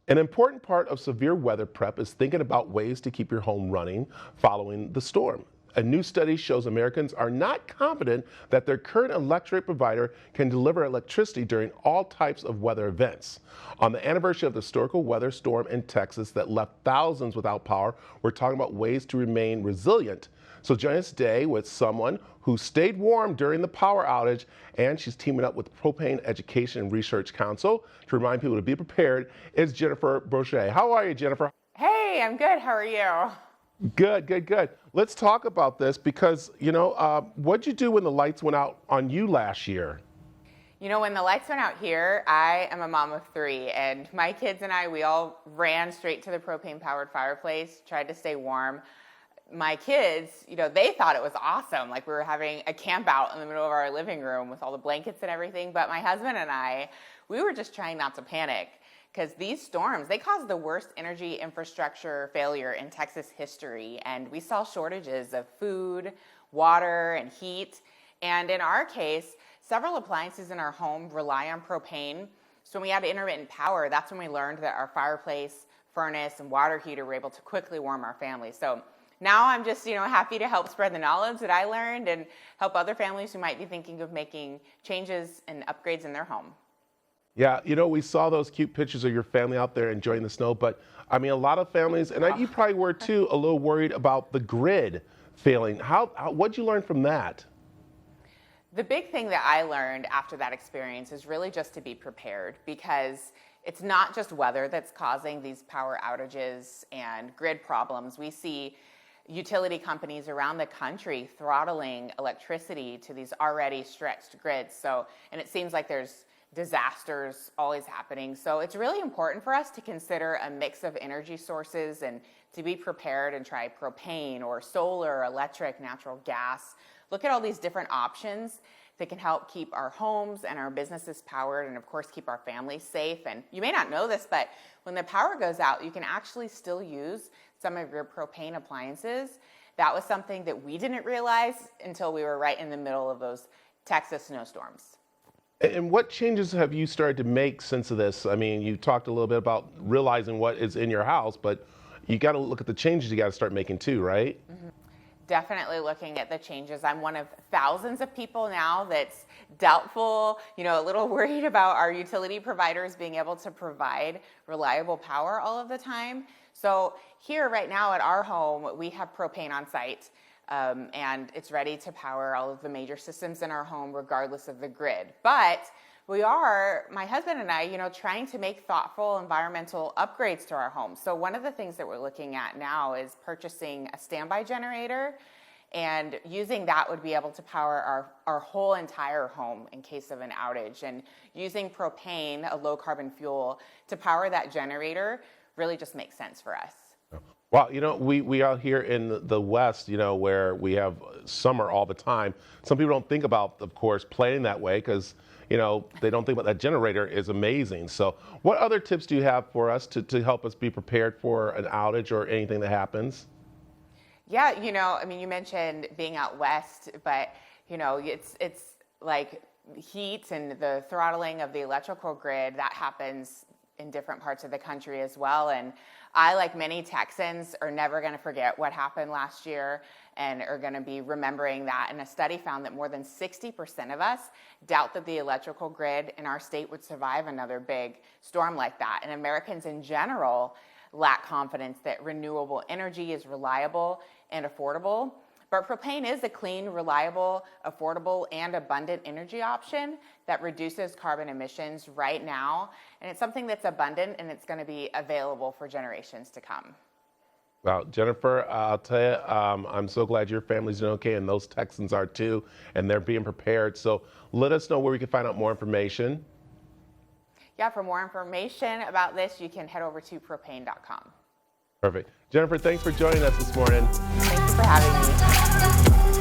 An important part of severe weather prep is thinking about ways to keep your home running following the storm. A new study shows Americans are not confident that their current electric provider can deliver electricity during all types of weather events. On the anniversary of the historical weather storm in Texas that left thousands without power, we're talking about ways to remain resilient. So join us today with someone who stayed warm during the power outage, and she's teaming up with Propane Education and Research Council to remind people to be prepared. It's Jennifer Borget. How are you, Jennifer? Hey, I'm good. How are you? Good, good, good. Let's talk about this because, what'd you do when the lights went out on you last year? When the lights went out here, I am a mom of three, and my kids and I, we all ran straight to the propane-powered fireplace, tried to stay warm. My kids, they thought it was awesome. Like we were having a camp out in the middle of our living room with all the blankets and everything. But my husband and I, we were just trying not to panic because these storms, they caused the worst energy infrastructure failure in Texas history. And we saw shortages of food, water, and heat. And in our case, several appliances in our home rely on propane. So when we had intermittent power, that's when we learned that our fireplace, furnace, and water heater were able to quickly warm our family. So now I'm just, happy to help spread the knowledge that I learned and help other families who might be thinking of making changes and upgrades in their home. Yeah, we saw those cute pictures of your family out there enjoying the snow, but I mean, a lot of families, and you probably were too, a little worried about the grid failing. What'd you learn from that? The big thing that I learned after that experience is really just to be prepared, because it's not just weather that's causing these power outages and grid problems. We see utility companies around the country throttling electricity to these already stretched grids. And it seems like there's disasters always happening. So it's really important for us to consider a mix of energy sources and to be prepared and try propane or solar, electric, natural gas. Look at all these different options that can help keep our homes and our businesses powered and, of course, keep our families safe. And you may not know this, but when the power goes out, you can actually still use some of your propane appliances. That was something that we didn't realize until we were right in the middle of those Texas snowstorms. And what changes have you started to make since this? I mean, you talked a little bit about realizing what is in your house, but you got to look at the changes you got to start making too, right? Mm-hmm. Definitely looking at the changes. I'm one of thousands of people now that's doubtful, a little worried about our utility providers being able to provide reliable power all of the time. So here right now at our home, we have propane on site, and it's ready to power all of the major systems in our home regardless of the grid. But we are, my husband and I, trying to make thoughtful environmental upgrades to our home. So one of the things that we're looking at now is purchasing a standby generator, and using that would be able to power our whole entire home in case of an outage. And using propane, a low carbon fuel, to power that generator really just makes sense for us. Well, we out here in the West, where we have summer all the time. Some people don't think about, of course, planning that way because, they don't think about that generator is amazing. So what other tips do you have for us to help us be prepared for an outage or anything that happens? Yeah, you mentioned being out west, but, it's like heat and the throttling of the electrical grid, that happens in different parts of the country as well. And I, like many Texans, are never going to forget what happened last year and are going to be remembering that. And a study found that more than 60% of us doubt that the electrical grid in our state would survive another big storm like that. And Americans in general lack confidence that renewable energy is reliable and affordable. But propane is a clean, reliable, affordable, and abundant energy option that reduces carbon emissions right now. And it's something that's abundant, and it's going to be available for generations to come. Well, Jennifer, I'll tell you, I'm so glad your family's doing okay, and those Texans are too, and they're being prepared. So let us know where we can find out more information. Yeah, for more information about this, you can head over to propane.com. Perfect. Jennifer, thanks for joining us this morning. Thank you for having me.